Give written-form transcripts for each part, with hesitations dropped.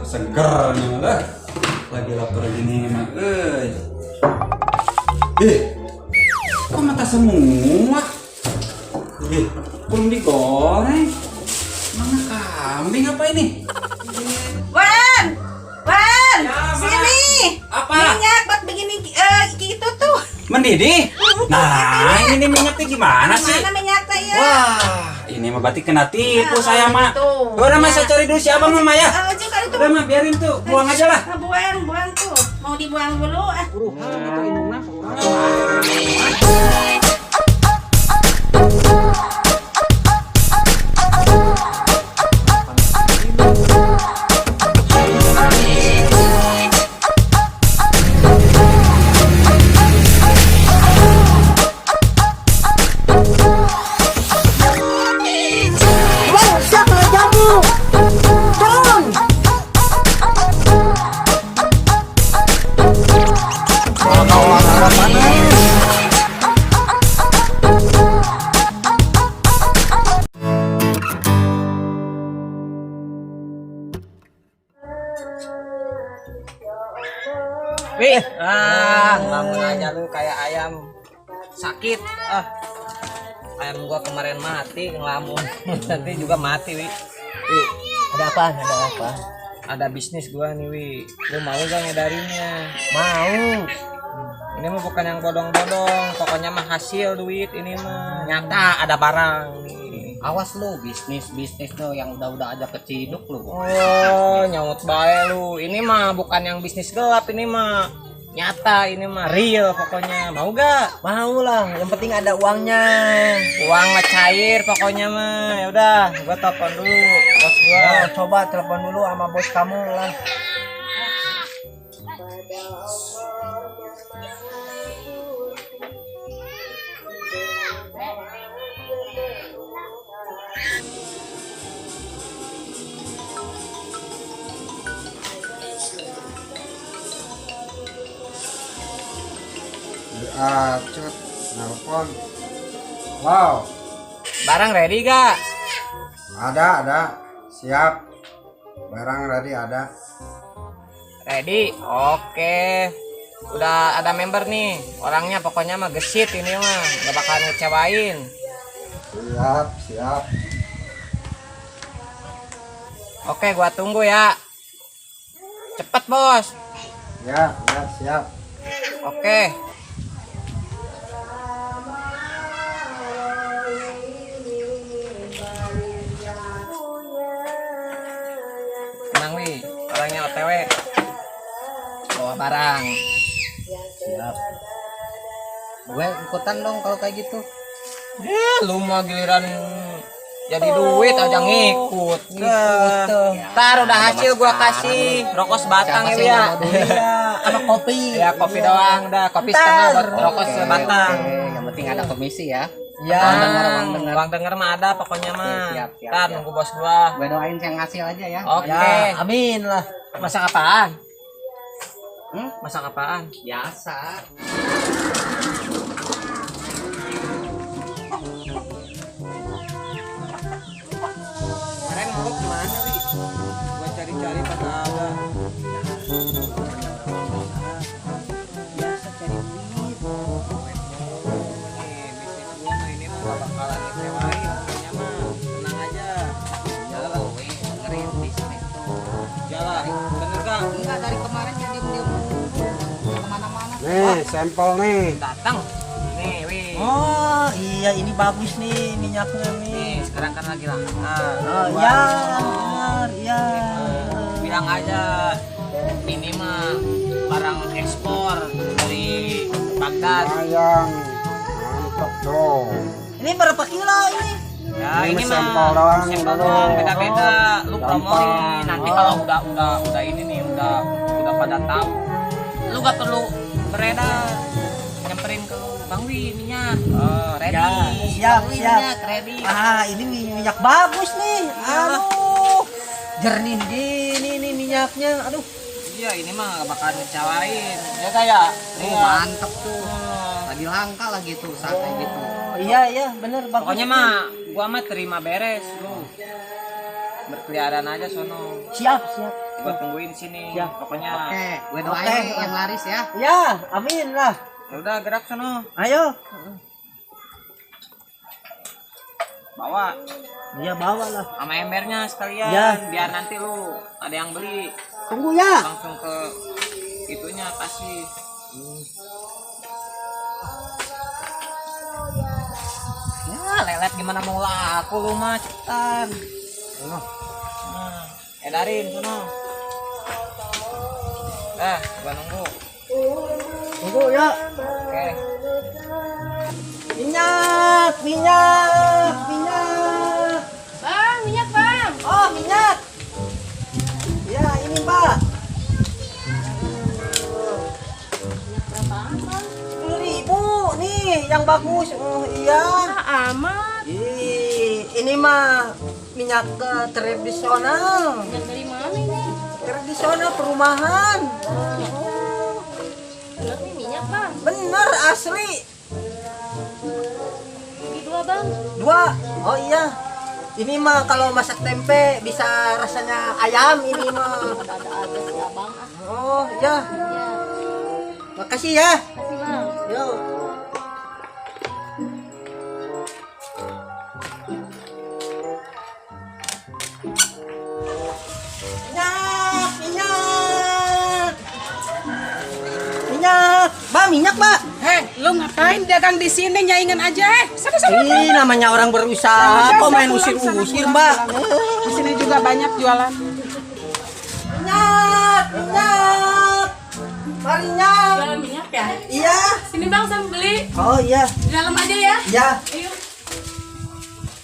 Segernya lah. Lagi lapar gini mah. Kok mata semua? Belum digoreng. Mana kambing apa ini? Wan, Ya, Ma. sini. Apa? Minyak buat begini gitu tuh. Mendidih? Nah, ini nih minyaknya gimana sih? Mana minyak saya? Wah, ini mah berarti kena tipu Nah, saya, Mak. itu. Udah, Mas, saya cari dulu si Abang, Mama ya. Juga itu. Udah, Mak, biarin tuh. Buang aja lah. Buang tuh. Mau dibuang dulu ah. Wih, ngelamun aja lu kayak ayam sakit. Ayam gua kemarin mati ngelamun, nanti juga mati, Wi. Wi, Ada apa? Ada apa? ada bisnis gua nih, Wi. Lu mau gak ngedarinnya? Mau. Ini mah bukan yang bodong-bodong, pokoknya mah hasil duit ini mah nyata ada barang nih. Awas lu, bisnis tuh yang udah aja keciduk lu. Oh, nyaut bae lu. Ini mah bukan yang bisnis gelap, ini mah nyata, ini mah real pokoknya. Mau gak? Mau lah, yang penting ada uangnya. Uang mah cair pokoknya mah. Ya udah, gua telepon dulu bos gua. Ya, coba telepon dulu sama bos kamu lah. Cut, nelpon. Wow, Barang ready gak? ada, siap. Barang ready ada. Ready? Oke. Udah ada member nih. Orangnya pokoknya mah gesit ini mah. Gak bakalan ngecewain. Siap. Oke, gua tunggu ya. Cepet bos. Ya, siap. Oke. Tenang wi, orangnya OTW. Bawa barang. Siap. Gue ikutan dong kalau kayak gitu. Lu mah giliran jadi duit aja ngikut. tuh. Ntar udah hasil gua kasih rokok sebatang Siapa ya. sih Ya. yang mau duit? Sama kopi. Ya kopi doang, udah kopi setengah buat rokok sebatang. Oke, yang penting ada komisi ya. Ya, Uang denger. uang denger mah ada pokoknya mah. siap, Ntar siap. nunggu bos gua. Gue doain yang hasil aja ya. Oke. Ya, amin lah. Masak apaan? Hmm? Masak apaan? Biasa. Kemarin mau kemana wi? Gua cari-cari kagak ada. Biasa cari duit. Nih, bisnis gua mah ini mah gak bakalan ngecewain pokoknya mah. Tenang aja. Jalan gue dengerin bisnis tuh. Jalan. Bener gak? Enggak, dari kemarin dia diem kemana-mana. Nih, sampel nih. Datang. Nih, wi. Oh iya, ini bagus nih minyaknya nih. Nih, sekarang kan lagi langka. Oh Gua iya, ngomong. iya. Bilang aja ini mah barang ekspor dari Baghdad. Sayang, mantap dong. Ini berapa kilo ini? Ya Ini ini sampel mah doang sampel dulu. doang, beda-beda. Lu Gampang. promoin nanti kalau udah ini nih udah pada tahu. Lu gak perlu beredar. Nyamperin ke Bang Wi minyak. Oh, ready. Ya, siap, Bang Wi, siap. minyak ready. Ini minyak bagus nih. Aduh, jernih gini nih minyaknya. Aduh, Iya, ini mah gak bakalan ngecewain. Ya kayak mantep tuh. Lagi langka lagi tuh saat kayak gitu. Iya, bener bagus. Pokoknya mah gua mah terima beres lu. berkeliaran aja sono. Siap, siap. Gua tungguin sini. Ya. Pokoknya. Oke, gue doain Oke. nih yang laris ya. Ya, amin lah. Ya udah gerak sono. Ayo. Bawa Iya, bawa lah. sama embernya sekalian. Ya. Biar nanti lu ada yang beli. Tunggu ya. Langsung ke itunya kasih. Ya lelet gimana mau laku lu mah cepetan. Edarin sono. Gua nunggu. Tunggu ya. Oke. Minyak, minyak, minyak. Bang, minyak bang. Oh, minyak. Ya, ini Mbak. Berapaan bang? 10.000 nih yang bagus. Oh iya. Amat. Ini mah minyak tradisional. Minyak dari mana ini? Tradisional perumahan. Bener nih minyak bang. Bener asli. Bagi 2 bang. 2. Oh iya. Ini mah kalau masak tempe bisa rasanya ayam ini mah. Ada aja sih abang. Oh iya. Ya, Makasih ya. kasih bang. Yo. Minyak, minyak. Minyak. Mbak, minyak, Mbak. Heh, lu ngapain dagang di sini nyaingan aja? Sana. Ini namanya orang berusaha. Kok main usir-usir, Mbak? Di sini juga banyak jualan. Minyak, minyak. Minyak. Jualan minyak ya? Iya. Sini bang, saya mau beli. Oh iya. Di dalam aja ya. Ya, Ayo.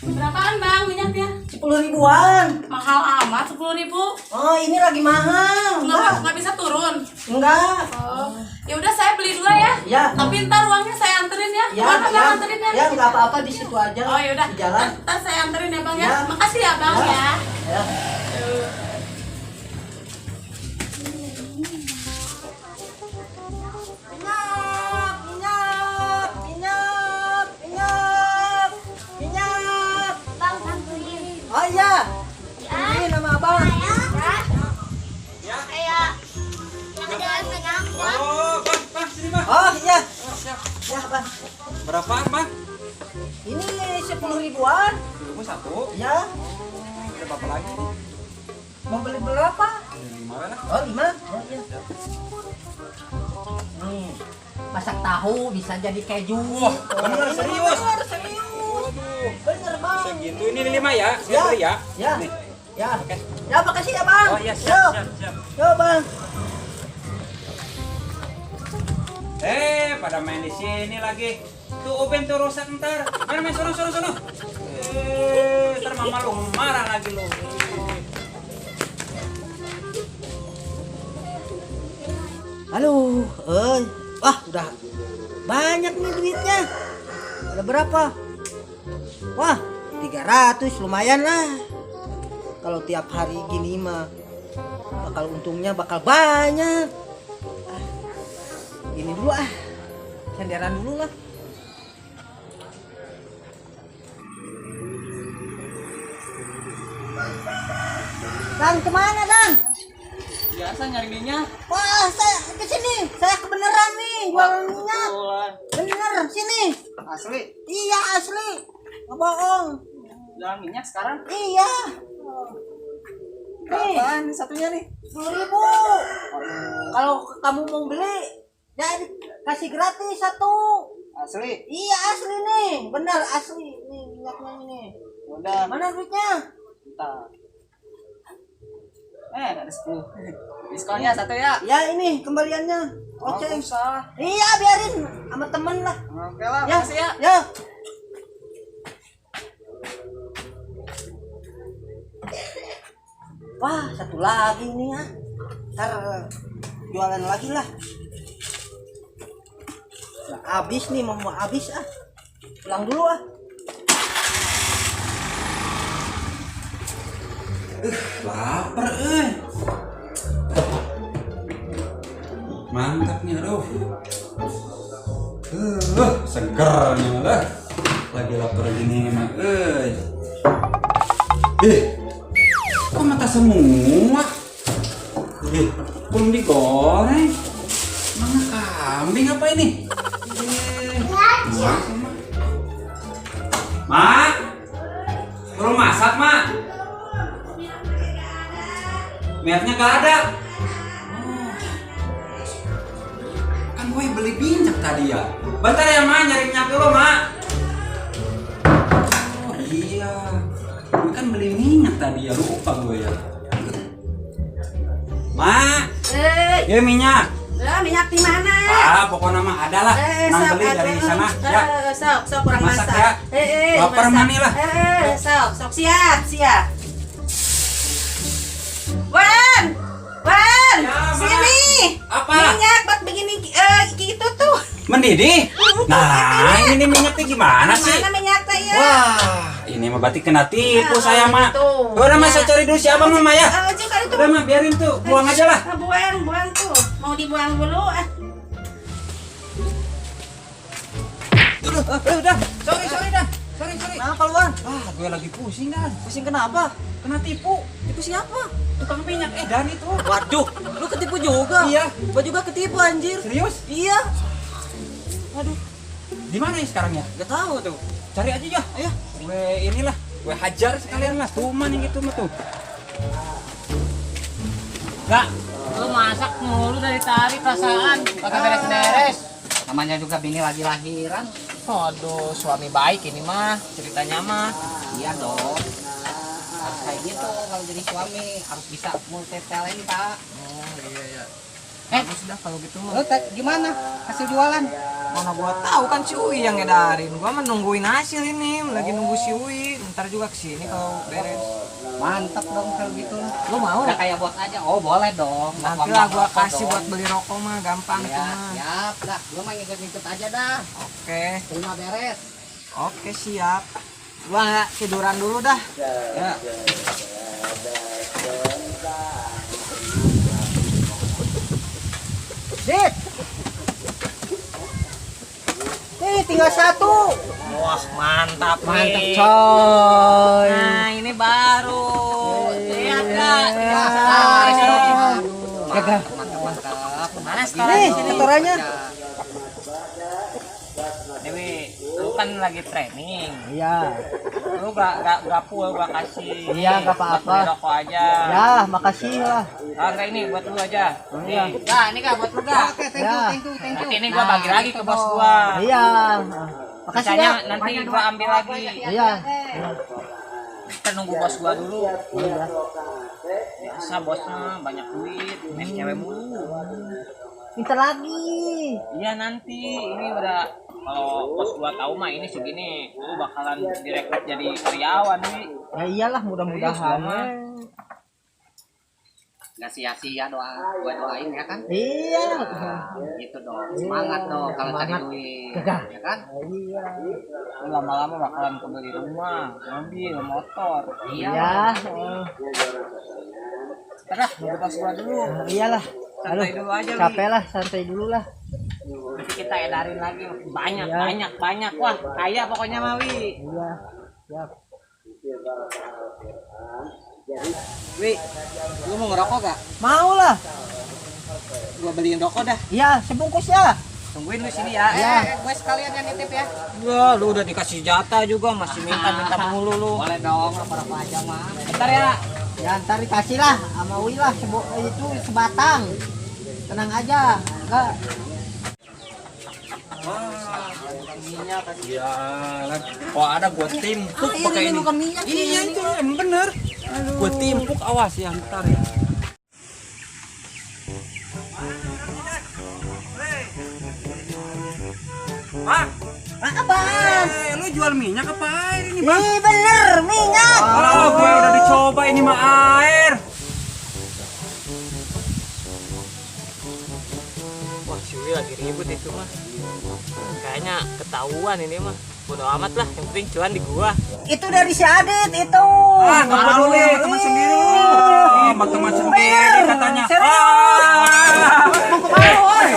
Berapaan bang minyaknya? 10.000-an. Mahal amat 10.000. Oh, ini lagi mahal. Nggak bisa turun. Enggak. Oh, ya udah saya beli 2 ya. Ya. Tapi ntar uangnya saya anterin ya. Ya, Mana bang ya, anterinnya? ya nggak apa-apa di situ aja. Oh ya udah. Di jalan. Ntar saya anterin ya bang ya. Ya. Makasih ya bang ya. Ya. Minyak, minyak, minyak, minyak, minyak. Bang, bantuin. Oh iya. Ini nama abang. Ya. Kayak yang ada minyak. Oh, Bang, sini Bang. Oh iya. Siap. Ya bang. Berapaan, Bang? Ini 10.000-an. Dulu satu. Ya. Ada berapa lagi nih? Mau beli berapa? 5 lah. Oh 5. Oh iya. Nih. Masak tahu bisa jadi keju. Wah, bener, serius? Bener, serius. Bener bang. Segitu ini 5 ya. Saya Ya. beli ya. Ya. Nih. Ya. Oke. Ya makasih ya bang. Oh iya, Yo. siap. Yo bang. Pada main di sini lagi. Tuh oven tuh rusak ntar. Main sono. Ntar mama lu marah lagi lu. Halo. Wah udah banyak nih duitnya. Ada berapa? Wah 300 lumayan lah. Kalau tiap hari gini mah bakal untungnya bakal banyak. Gini dulu senderan dulu lah. Dan kemana Dan? Biasa nyari minyak. Wah saya kesini, saya kebeneran nih jualan minyak. Bener sini. Asli. Iya asli, nggak bohong. Jualan minyak sekarang. Iya. Nih, Berapaan satunya nih? 10.000. Kalau kamu mau beli, ya kasih gratis satu. Asli. Iya asli nih, bener asli nih minyaknya ini. Udah. Mana duitnya? Bentar. Ada 10. Diskonnya satu ya. Ya ini kembaliannya. Oh, Oke. usah. Iya biarin sama temen lah. Oke lah, Ya, makasih ya. ya. Wah, satu lagi nih ya. Ntar jualan lagi lah. Udah habis nih, mau habis Pulang dulu Lapar mantap nih aduh. Segernya lah. Lagi lapar gini mah. semua. Belum digoreng. Mana kambing apa ini? Mak, belum masak, Mak. Minyaknya gak ada. Kan gue beli minyak tadi ya. Bentar ya, Mak, nyari minyak dulu, Mak. Oh iya, gue kan beli minyak tadi ya, lupa gue ya. Mak, ya minyak. Minyak di mana? Pokoknya mah ada lah. Nang beli dari sana. Ya. Sok kurang Masak masak. ya. Lapar mani lah. Sok siap. Wan, Ya, Ma. sini. Apa? Minyak buat bikin gitu tuh. Mendidih. Nah, ini minyaknya gimana sih? Mana minyaknya ya? Wah, ini mah berarti kena tipu saya, Mak. gitu. Udah, Mak, saya cari dulu si Abang, Mama ya. Juga itu. Udah, Mak, biarin tuh. Buang aja lah. Buang tuh. Mau dibuang dulu. Udah. Sorry dah. Sorry. Kenapa lu, Wan? Gue lagi pusing dah. Pusing kenapa? Kena tipu. Tipu siapa? Tukang minyak edan itu. Waduh, lu ketipu juga? Iya. Gua juga ketipu anjir. Serius? Iya. Aduh. Di mana ya sekarang ya? Gak tahu tuh. Cari aja ya. Ayo. Gue hajar sekalian lah. Tuman yang gitu mah tuh. Gak, lu masak mulu dari tadi perasaan kagak beres-beres. Namanya juga bini lagi lahiran. Aduh, suami baik ini mah ceritanya mah. Iya dong. Harus kayak gitu kalau jadi suami, harus bisa multi talenta. Oh iya. Sudah kalau gitu mah. Lu gimana hasil jualan? Mana gua tahu kan si Uwi yang ngedarin. Gua mah nungguin hasil ini, lagi nunggu si Uwi. Ntar juga kesini kalau beres. Mantap dong kalau gitu. Lu mau? Udah kayak bos aja. Oh, boleh dong. Nanti lah gua kasih buat beli rokok mah gampang itu Ya, mah. siap dah. Lu mah ngikut-ngikut aja dah. Oke. Terima beres. Oke, siap. Gua nggak tiduran dulu dah. Ya. Dit. Tinggal satu. Wah, mantap nih. Coy. Nah, ini baru. Lihat Kak. Gagal. Mantap. Mana sekarang? Nih, kotorannya. Dewi, lu kan lagi training. Iya. Lu gak full gua kasih. Iya, nggak apa-apa. Buat beli rokok aja. Ya, makasih lah. Enggak ini buat lu aja. Iya. Nah, ini Kak buat lu Kak. Ya. Nanti ini gua bagi lagi ke bos gua. Iya. Makasih Sisanya ya. nanti gua ambil lagi. Iya. Kita nunggu bos gua dulu. Iya. Biasa bosnya banyak duit, main cewek mulu. Minta lagi. Iya nanti ini udah kalau bos gua tahu mah ini segini, lu bakalan direkrut jadi karyawan nih. Ya iyalah, mudah-mudahan. Nggak sia-sia gue doain ya kan. Iya. Gitu dong. Semangat dong kalau cari Semangat. duit. Gagal. Ya kan? Iya. Lu lama-lama bakalan kebeli rumah, mobil, motor. Iya. Terus nunggu bos gua dulu. Iyalah. Santai dulu aja, Wi. Capek lah, santai dulu lah. Nanti kita edarin lagi banyak, Iya. banyak. Wah, kaya pokoknya Mawi. Iya. Siap. Wi, lu mau ngerokok gak? Mau lah. Gua beliin rokok dah. Iya, sebungkus ya. Tungguin lu sini ya. Iya. Gue sekalian yang nitip ya. Wah, lu udah dikasih jatah juga, masih minta mulu lu. Boleh dong, apa-apa aja mah. Bentar ya. Ya ntar dikasih lah sama Wi lah itu sebatang. Tenang aja. Enggak. Ya, kok ada gua timpuk pakai ini. bukan minyak. Iya itu emang bener. Gua timpuk, awas ya ntar ya. Mak, Apaan? lu jual minyak apa air ini, Bang? Ih, bener minyak. Kalau gue udah dicoba ini mah air. Wah, si Wi lagi ribut itu mah. Kayaknya ketahuan ini mah. Bodo amat lah, yang penting cuan di gua. Itu dari si Adit itu. Nggak peduli, teman sendiri lu. Teman sendiri katanya. Serius. Mau kemana, Woi?